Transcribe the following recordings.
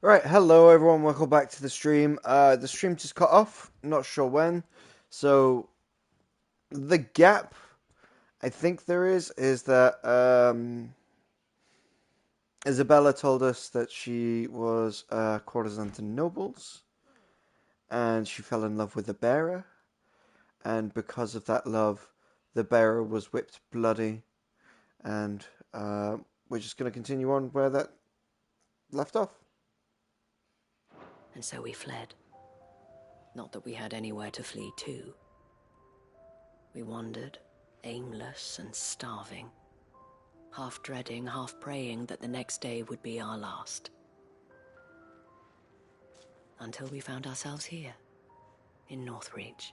Right, hello everyone, welcome back to the stream. The stream just cut off, not sure when. So, the gap, I think there is that Isabella told us that she was a courtesan to nobles, and she fell in love with the bearer, and because of that love, the bearer was whipped bloody, and we're just going to continue on where that left off. And so we fled. Not that we had anywhere to flee to. We wandered, aimless and starving, half dreading, half praying that the next day would be our last. Until we found ourselves here, in Northreach.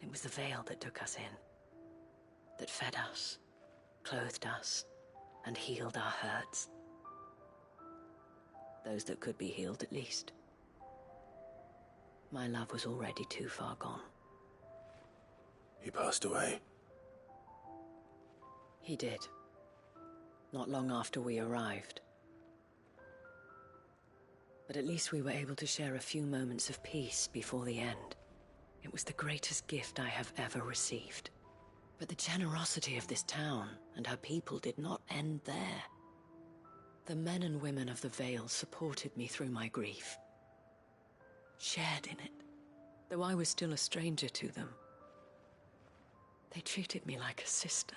It was the veil that took us in, that fed us, clothed us, and healed our hurts. Those that could be healed at least. My love was already too far gone. He passed away. He did. Not long after we arrived. But at least we were able to share a few moments of peace before the end. It was the greatest gift I have ever received. But the generosity of this town and her people did not end there. The men and women of the Vale supported me through my grief. Shared in it, though I was still a stranger to them. They treated me like a sister.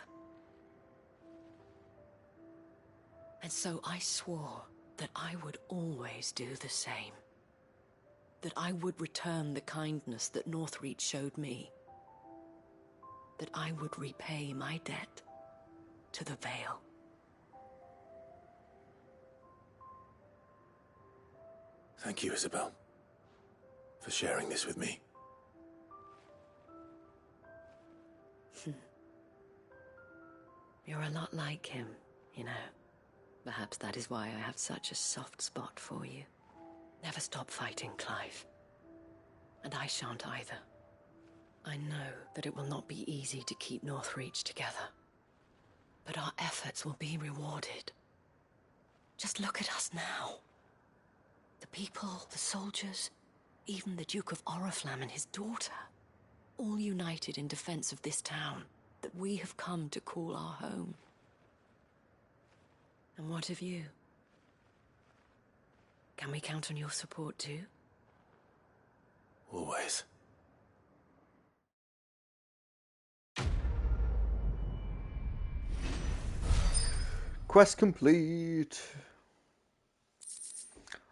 And so I swore that I would always do the same. That I would return the kindness that Northreach showed me. That I would repay my debt to the Vale. Thank you, Isabel, for sharing this with me. You're a lot like him, you know. Perhaps that is why I have such a soft spot for you. Never stop fighting, Clive. And I shan't either. I know that it will not be easy to keep Northreach together. But our efforts will be rewarded. Just look at us now. The people, the soldiers, even the Duke of Oriflamme and his daughter. All united in defense of this town that we have come to call our home. And what of you? Can we count on your support too? Always. Quest complete.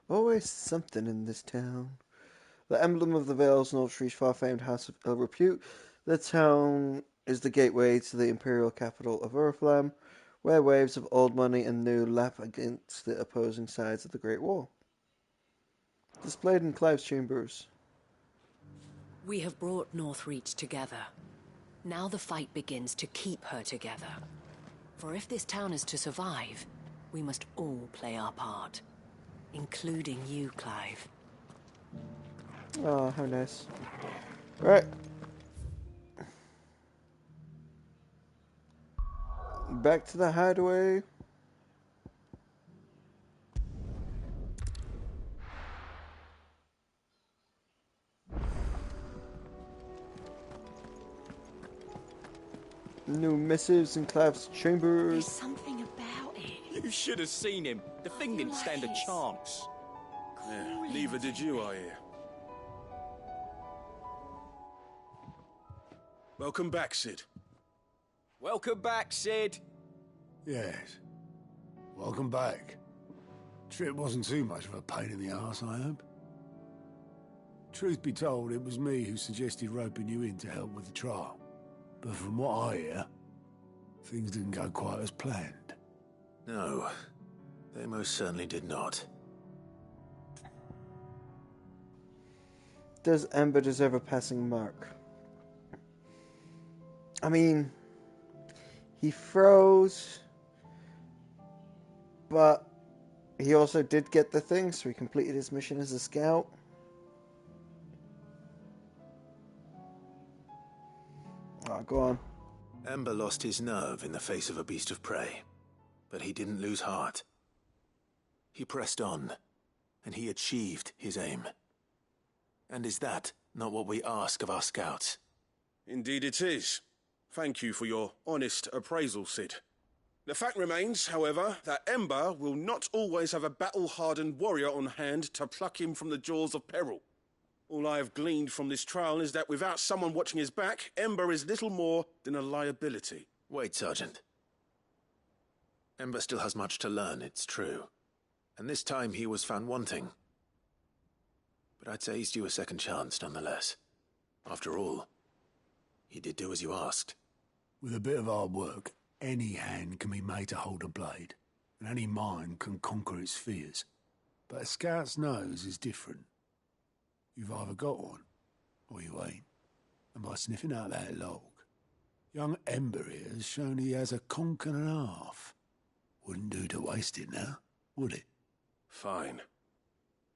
Always something in this town. The emblem of the Vale's Northreach far-famed house of ill repute, the town is the gateway to the imperial capital of Oriflamme, where waves of old money and new lap against the opposing sides of the Great Wall. Displayed in Clive's chambers. We have brought Northreach together. Now the fight begins to keep her together. For if this town is to survive, we must all play our part. Including you, Clive. Oh, how nice. Right. Back to the hideaway. New missives in Clive's chambers. There's something about it. You should have seen him. The thing didn't stand a chance. Yeah, neither did you, I hear. Welcome back, Sid. Welcome back, Sid. Yes. Welcome back. Trip wasn't too much of a pain in the arse, I hope. Truth be told, it was me who suggested roping you in to help with the trial. But from what I hear, things didn't go quite as planned. No, they most certainly did not. Does Ember deserve a passing mark? I mean, he froze, but he also did get the thing, so he completed his mission as a scout. Oh, go on. Amber lost his nerve in the face of a beast of prey, but he didn't lose heart. He pressed on, and he achieved his aim. And is that not what we ask of our scouts? Indeed it is. Thank you for your honest appraisal, Sid. The fact remains, however, that Ember will not always have a battle-hardened warrior on hand to pluck him from the jaws of peril. All I have gleaned from this trial is that without someone watching his back, Ember is little more than a liability. Wait, Sergeant. Ember still has much to learn, it's true. And this time he was found wanting. But I'd say he's due a second chance, nonetheless. After all, he did do as you asked. With a bit of hard work, any hand can be made to hold a blade, and any mind can conquer its fears. But a scout's nose is different. You've either got one, or you ain't. And by sniffing out that log, young Ember here has shown he has a conch and a half. Wouldn't do to waste it now, would it? Fine.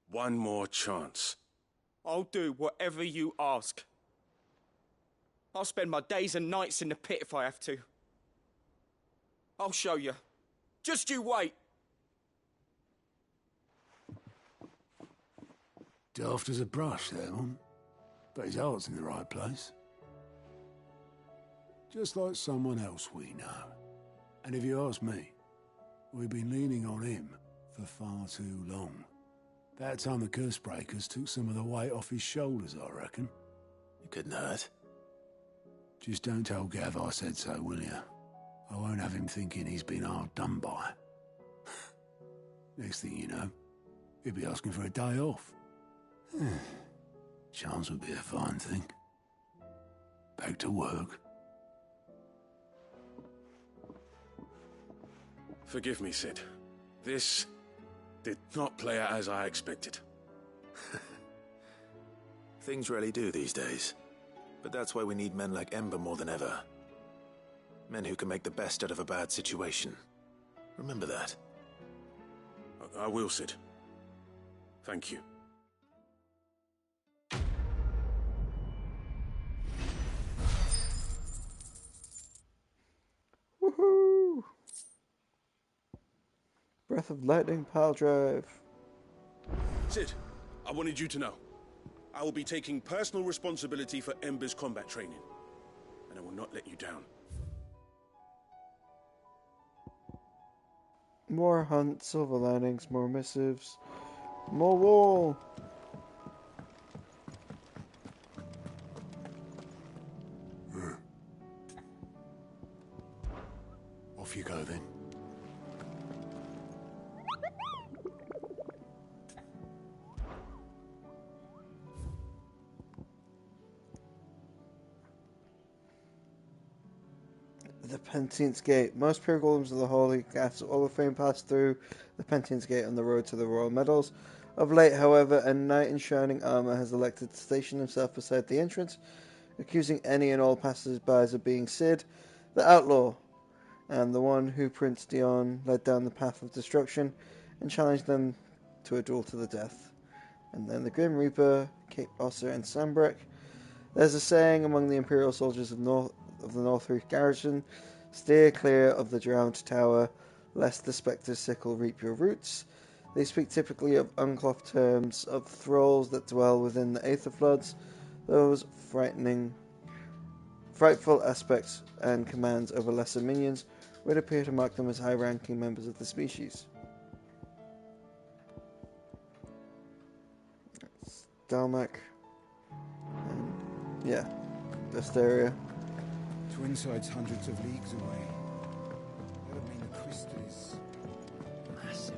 One more chance. I'll do whatever you ask. I'll spend my days and nights in the pit if I have to. I'll show you. Just you wait. Daft as a brush, that one. But his heart's in the right place. Just like someone else we know. And if you ask me, we've been leaning on him for far too long. That time the Cursebreakers took some of the weight off his shoulders, I reckon. It couldn't hurt. Just don't tell Gav I said so, will you? I won't have him thinking he's been hard done by. Next thing you know, he'll be asking for a day off. Chance would be a fine thing. Back to work. Forgive me, Sid. This did not play out as I expected. Things really do these days. But that's why we need men like Ember more than ever. Men who can make the best out of a bad situation. Remember that. I will, Sid. Thank you. Woohoo! Breath of Lightning Pile Drive. Sid, I wanted you to know. I will be taking personal responsibility for Ember's combat training. And I will not let you down. More hunt, silver linings, more missives, more wall. Off you go then. The Pentient's Gate. Most pure golems of the Holy Castle Hall of Fame pass through the Pentient's Gate on the road to the Royal Medals. Of late, however, a knight in shining armour has elected to station himself beside the entrance, accusing any and all passers-by of being Sid, the outlaw, and the one who Prince Dion led down the path of destruction and challenged them to a duel to the death. And then the Grim Reaper, Cape Osser, and Sambrek. There's a saying among the Imperial soldiers of the Northreach garrison, steer clear of the drowned tower, lest the spectre's sickle reap your roots. They speak typically of uncloth terms of thralls that dwell within the Aether Floods. Those frightful aspects and commands over lesser minions would appear to mark them as high-ranking members of the species. Dalmak. And, yeah, Valisthea. Twinside's hundreds of leagues away. That would mean the crystal is Massive.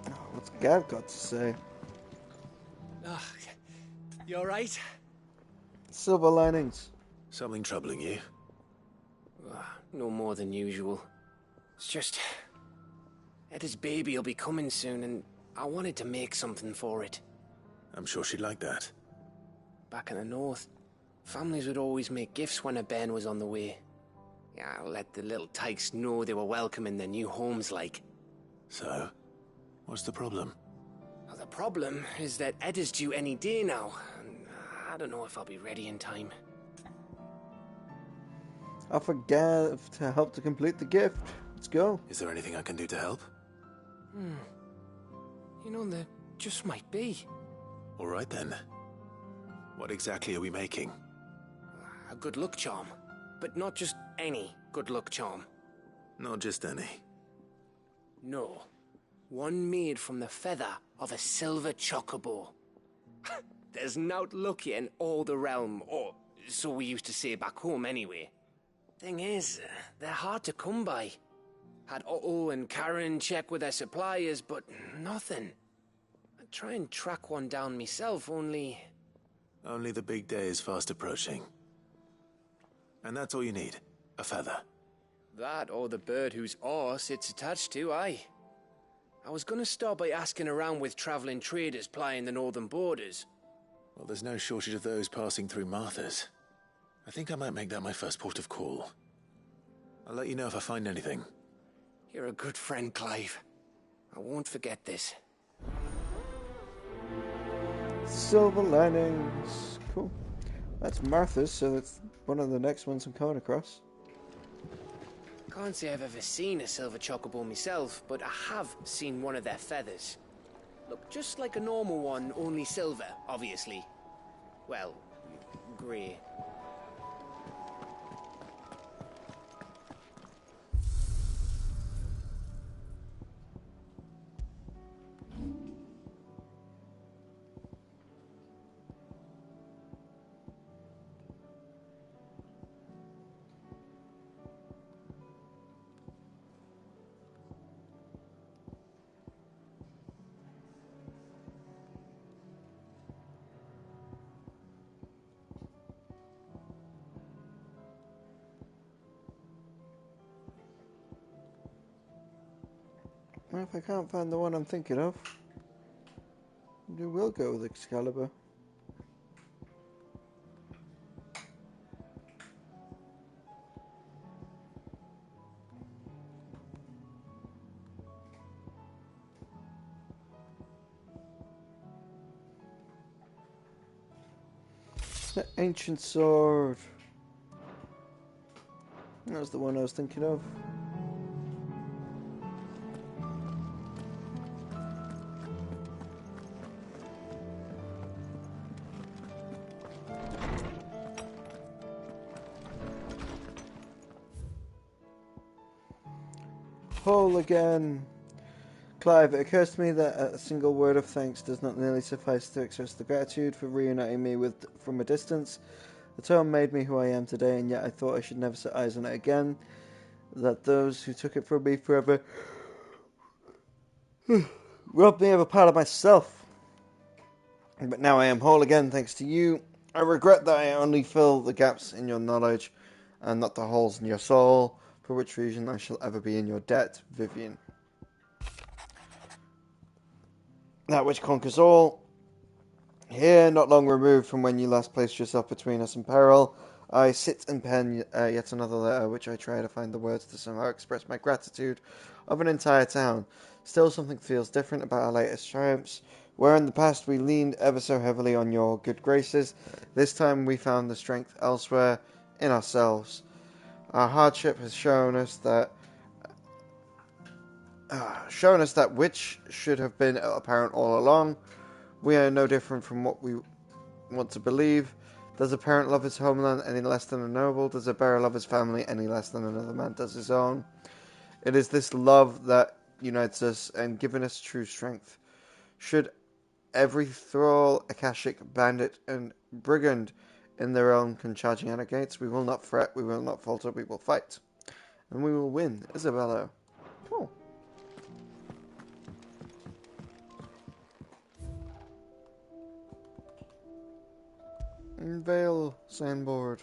Oh, what's Gav got to say? You alright? Silver linings. Something troubling you? No more than usual. It's just... Etta's baby will be coming soon, and I wanted to make something for it. I'm sure she'd like that. Back in the north, families would always make gifts when a bairn was on the way. Yeah, let the little tykes know they were welcome in their new homes, like. So, what's the problem? Well, the problem is that Etta's due any day now, and I don't know if I'll be ready in time. I forget to help to complete the gift. Let's go. Is there anything I can do to help? You know, there just might be. All right then. What exactly are we making? A good luck charm. But not just any good luck charm. Not just any. No. One made from the feather of a silver chocobo. There's naught luckier in all the realm, or so we used to say back home anyway. Thing is, they're hard to come by. Had Otto and Karen check with their suppliers, but nothing. I'd try and track one down myself, only... Only the big day is fast approaching. And that's all you need, a feather. That or the bird whose horse it's attached to, aye. I was gonna start by asking around with traveling traders plying the northern borders. Well, there's no shortage of those passing through Martha's. I think I might make that my first port of call. I'll let you know if I find anything. You're a good friend, Clive. I won't forget this. Silver linings. Cool. That's Martha's, so that's one of the next ones I'm coming across. Can't say I've ever seen a silver chocobo myself, but I have seen one of their feathers. Look, just like a normal one, only silver, obviously. Well, grey. Well, if I can't find the one I'm thinking of, we will go with Excalibur. The ancient sword. That was the one I was thinking of. Whole again. Clive, it occurs to me that a single word of thanks does not nearly suffice to express the gratitude for reuniting me with from a distance. The tome made me who I am today, and yet I thought I should never set eyes on it again. That those who took it from me forever robbed me of a part of myself. But now I am whole again, thanks to you. I regret that I only fill the gaps in your knowledge and not the holes in your soul, for which reason I shall ever be in your debt, Vivian. That which conquers all. Here, not long removed from when you last placed yourself between us in peril, I sit and pen yet another letter, which I try to find the words to somehow express my gratitude of an entire town. Still, something feels different about our latest triumphs. Where in the past we leaned ever so heavily on your good graces, this time we found the strength elsewhere, in ourselves. Our hardship has shown us that which should have been apparent all along. We are no different from what we want to believe. Does a parent love his homeland any less than a noble? Does a bearer love his family any less than another man does his own? It is this love that unites us and given us true strength. Should every thrall, akashic, bandit, and brigand in their own come charging at our gates, we will not fret, we will not falter, we will fight. And we will win, Isabella. Cool. Unveil signboard.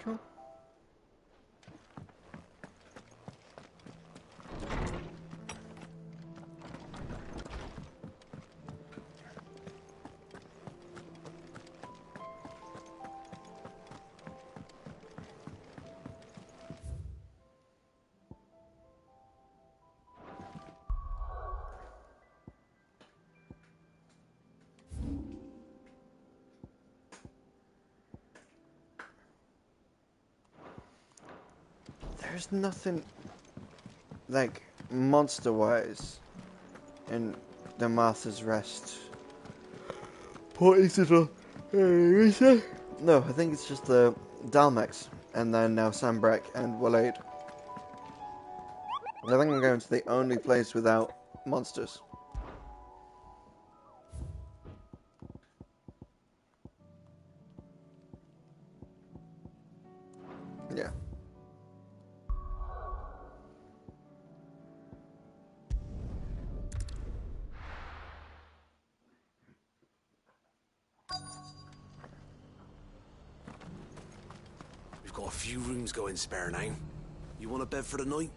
Cool. there's nothing like monster-wise in the Martha's Rest. Is it? No, I think it's just the Dalmex, and then now Sambrek and Waleed. I think I'm going to the only place without monsters. Yeah. We've got a few rooms going spare now. You want a bed for the night?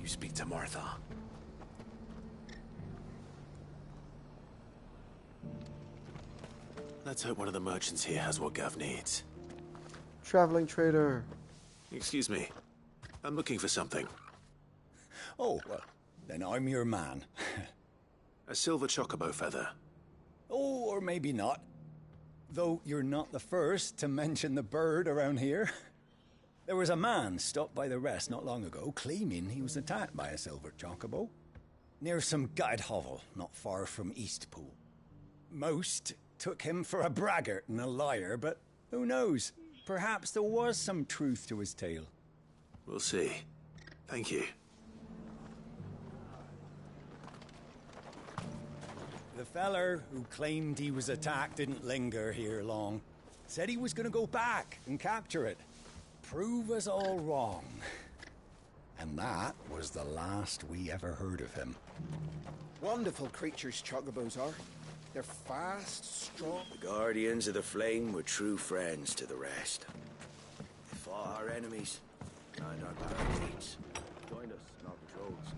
You speak to Martha. Let's hope one of the merchants here has what Gav needs. Traveling trader. Excuse me. I'm looking for something. Oh, well, then I'm your man. A silver chocobo feather. Oh, or maybe not. Though you're not the first to mention the bird around here. There was a man stopped by the rest not long ago, claiming he was attacked by a silver chocobo. Near some gutted hovel, not far from Eastpool. Most took him for a braggart and a liar, but who knows? Perhaps there was some truth to his tale. We'll see. Thank you. The feller who claimed he was attacked didn't linger here long. Said he was gonna go back and capture it. Prove us all wrong. And that was the last we ever heard of him. Wonderful creatures chocobos are. They're fast, strong. The Guardians of the Flame were true friends to the rest. They fought our enemies and our parakeets. Joined us in our patrols.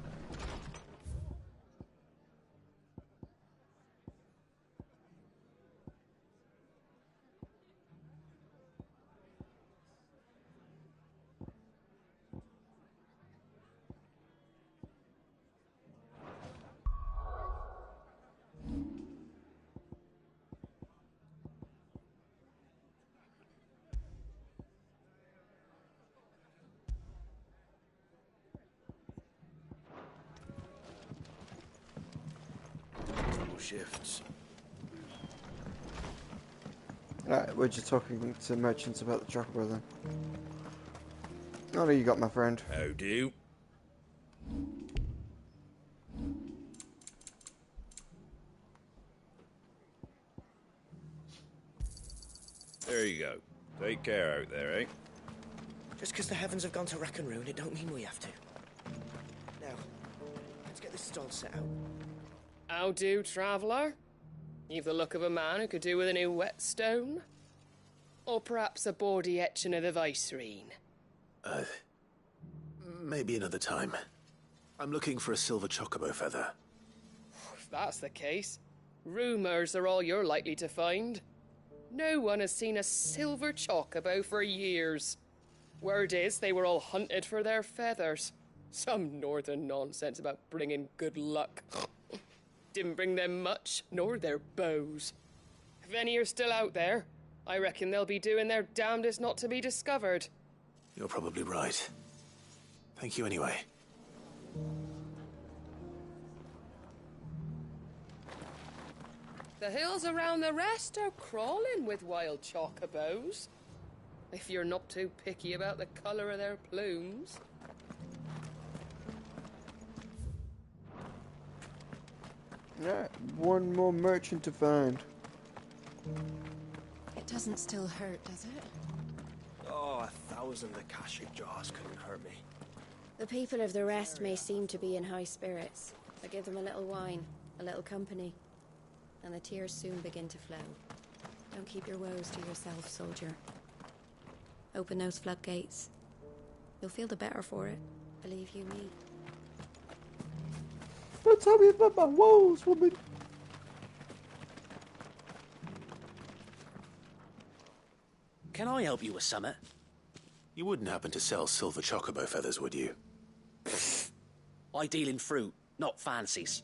Shifts. Alright, we're just talking to merchants about the chocobo then. Oh, no, you got my friend. How do? There you go. Take care out there, eh? Just because the heavens have gone to rack and ruin, it don't mean we have to. Now, let's get this stall set out. How do, traveller? You've the look of a man who could do with a new whetstone. Or perhaps a bawdy etching of the Vicerine. Maybe another time. I'm looking for a silver chocobo feather. If that's the case, rumours are all you're likely to find. No one has seen a silver chocobo for years. Word is they were all hunted for their feathers. Some northern nonsense about bringing good luck. Didn't bring them much, nor their bows. If any are still out there, I reckon they'll be doing their damnedest not to be discovered. You're probably right. Thank you anyway. The hills around the rest are crawling with wild chocobos. If you're not too picky about the colour of their plumes. Alright, one more merchant to find. It doesn't still hurt, does it? Oh, 1,000 Akashic jaws couldn't hurt me. The people of the rest may seem to be in high spirits, but give them a little wine, a little company, and the tears soon begin to flow. Don't keep your woes to yourself, soldier. Open those floodgates. You'll feel the better for it, believe you me. Don't tell me about my woes, woman. Can I help you with summit? You wouldn't happen to sell silver chocobo feathers, would you? I deal in fruit, not fancies.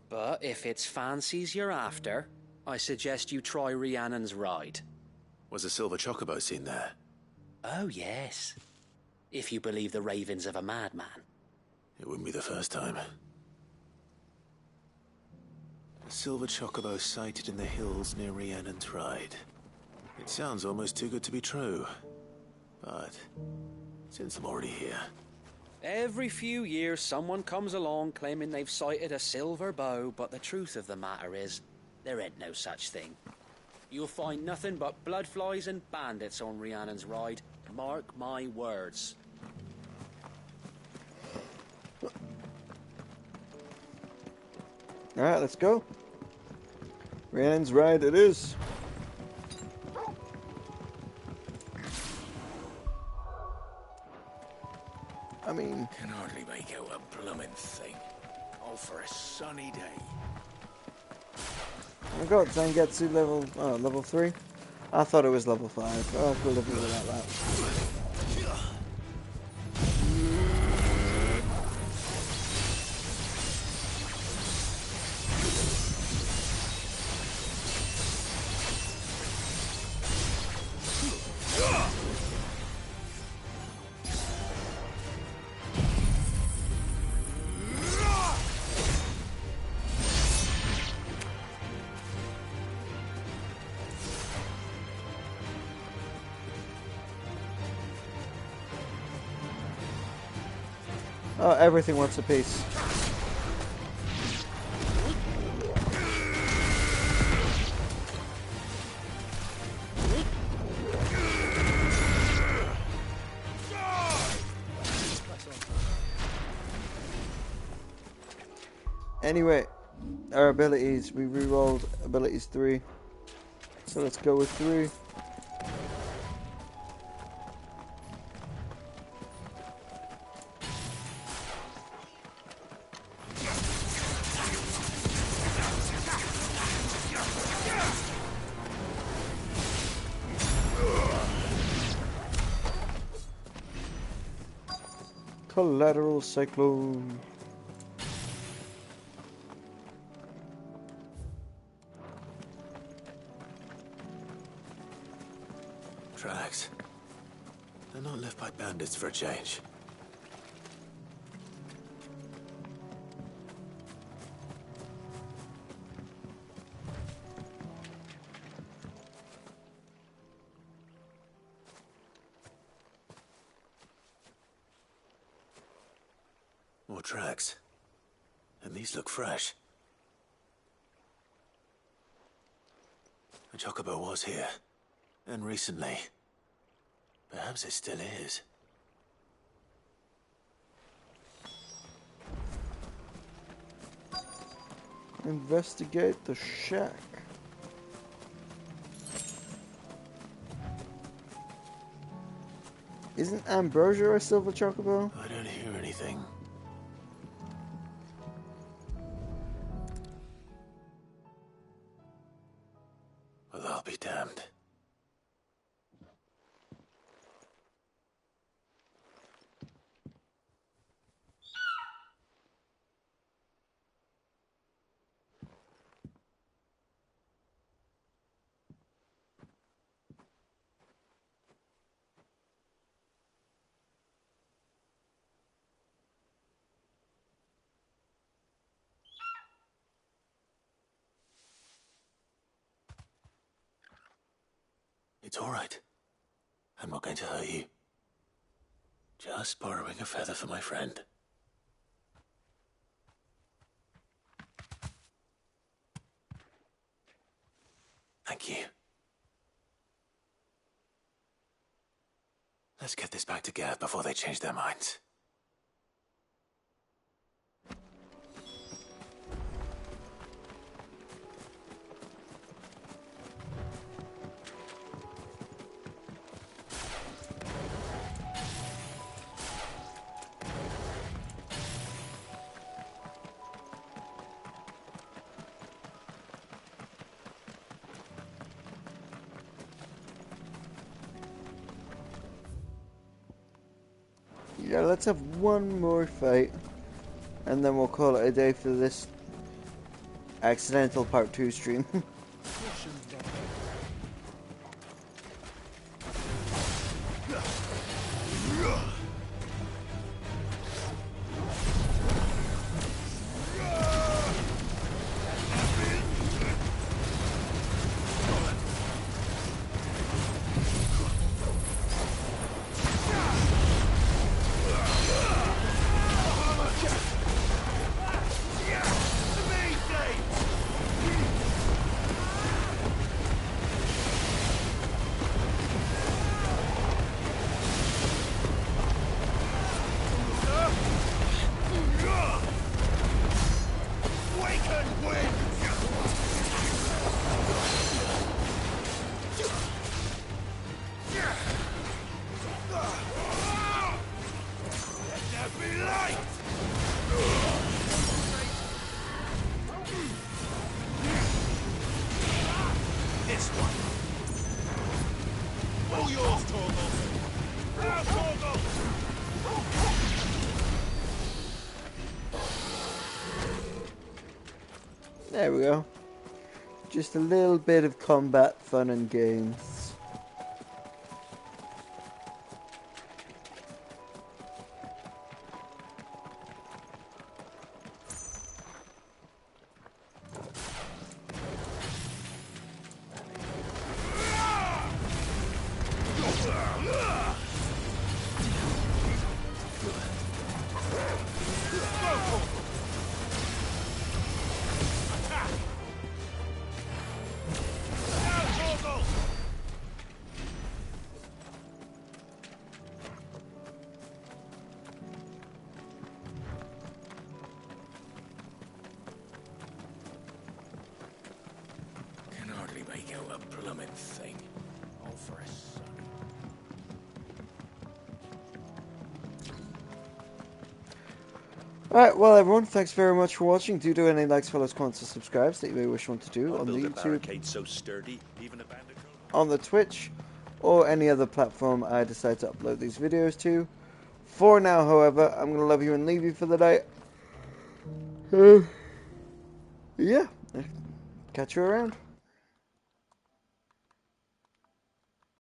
But if it's fancies you're after, I suggest you try Rhiannon's ride. Was a silver chocobo seen there? Oh, yes. If you believe the ravings of a madman. It wouldn't be the first time. A silver chocobo sighted in the hills near Rhiannon's Ride. It sounds almost too good to be true. But since I'm already here... Every few years someone comes along claiming they've sighted a silver bow, but the truth of the matter is, there ain't no such thing. You'll find nothing but bloodflies and bandits on Rhiannon's Ride. Mark my words. Alright, let's go. Rhiannon's Ride it is. I mean... Can hardly make out a bloomin' thing. All for a sunny day. Oh my god, Zangetsu level 3? I thought it was level 5. Oh, I could live without that. Oh, everything wants a piece. Anyway, our abilities, we rerolled abilities 3. So let's go with 3. Collateral Cyclone. Tracks. They're not left by bandits for a change. More tracks. And these look fresh. The chocobo was here. And recently. Perhaps it still is. Investigate the shack. Isn't Ambrosia a silver chocobo? I don't hear anything. Well, I'll be damned. It's all right. I'm not going to hurt you. Just borrowing a feather for my friend. Thank you. Let's get this back to Gav before they change their minds. Yeah, let's have one more fight, and then we'll call it a day for this accidental part 2 stream. This one. All yours, Torgal. Now, Torgal. There we go. Just a little bit of combat fun and games. Can hardly make out a plummet thing. All for a son. Alright, well everyone, thanks very much for watching. Do any likes, follows, comments, and subscribes that you may wish one to do on the YouTube, so sturdy, even a bandicoot. on the Twitch, or any other platform I decide to upload these videos to. For now, however, I'm going to love you and leave you for the day. Yeah, catch you around.